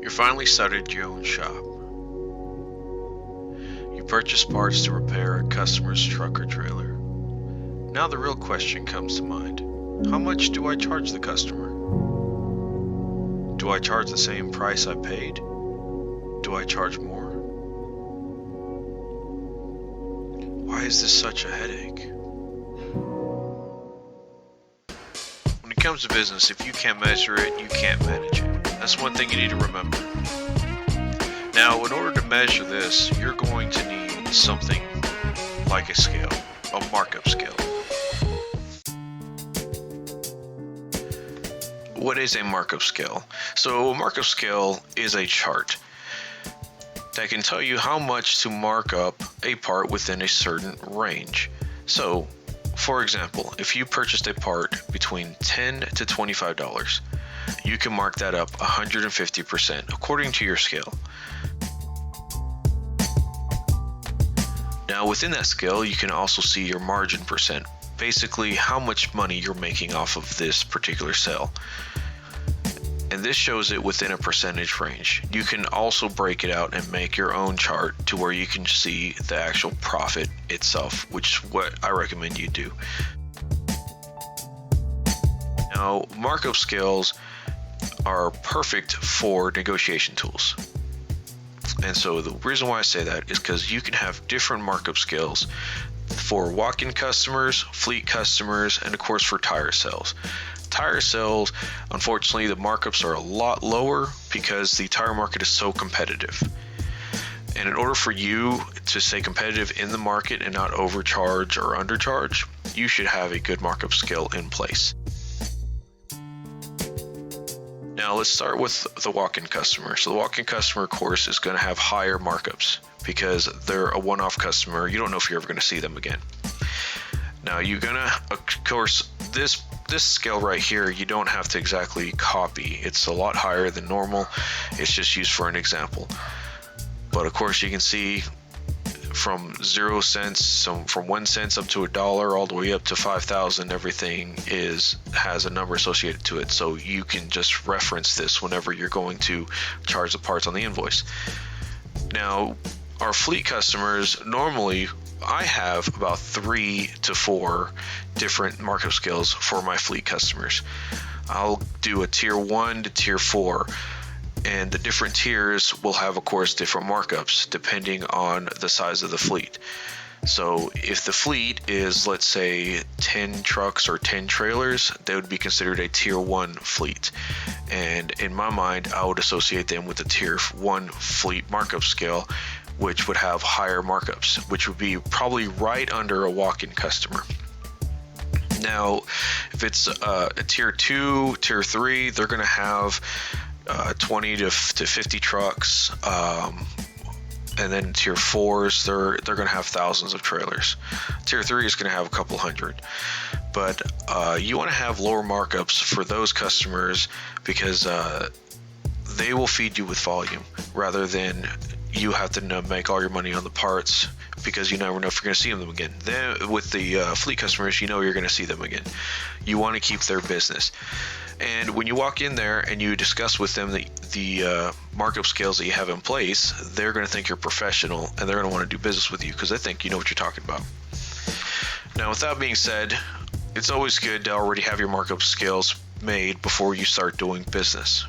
You're finally started your own shop. You purchase parts to repair a customer's truck or trailer. Now the real question comes to mind. How much do I charge the customer? Do I charge the same price I paid? Do I charge more? Why is this such a headache? When it comes to business, if you can't measure it, you can't manage it. That's one thing you need to remember. Now, in order to measure this, you're going to need something like a scale, a markup scale. What is a markup scale? So a markup scale is a chart that can tell you how much to mark up a part within a certain range. So, for example, if you purchased a part between $10 to $25, you can mark that up 150% according to your scale. Now within that scale, you can also see your margin percent, basically how much money you're making off of this particular sale. And this shows it within a percentage range. You can also break it out and make your own chart to where you can see the actual profit itself, which is what I recommend you do. Now, markup scales are perfect for negotiation tools. And so the reason why I say that is because you can have different markup scales for walk-in customers, fleet customers, and of course for tire sales. Tire sales, unfortunately, the markups are a lot lower because the tire market is so competitive. And in order for you to stay competitive in the market and not overcharge or undercharge, you should have a good markup scale in place. Now let's start with the walk-in customer. So the walk-in customer, of course, is going to have higher markups because they're a one-off customer. You don't know if you're ever going to see them again. Now you're going to, of course, this scale right here, you don't have to exactly copy. It's a lot higher than normal. It's just used for an example. But of course you can see from 0 cents, so from 1 cent up to $1, all the way up to 5,000, everything has a number associated to it. So you can just reference this whenever you're going to charge the parts on the invoice. Now, our fleet customers, normally I have about 3 to 4 different markup scales for my fleet customers. I'll do a tier 1 to tier 4. And the different tiers will have, of course, different markups depending on the size of the fleet. So if the fleet is, let's say, 10 trucks or 10 trailers, they would be considered a tier 1 fleet. And in my mind, I would associate them with the tier 1 fleet markup scale, which would have higher markups, which would be probably right under a walk-in customer. Now, if it's a tier 2, tier 3, they're going to have 20 to 50 trucks, and then tier 4s, they're going to have thousands of trailers. Tier 3 is going to have a couple hundred. But you want to have lower markups for those customers because they will feed you with volume rather than you have to make all your money on the parts because you never know if you're going to see them again. Then with the fleet customers, you know you're going to see them again. You want to keep their business. And when you walk in there and you discuss with them the markup scales that you have in place, they're going to think you're professional and they're going to want to do business with you because they think you know what you're talking about. Now, with that being said, it's always good to already have your markup scales made before you start doing business.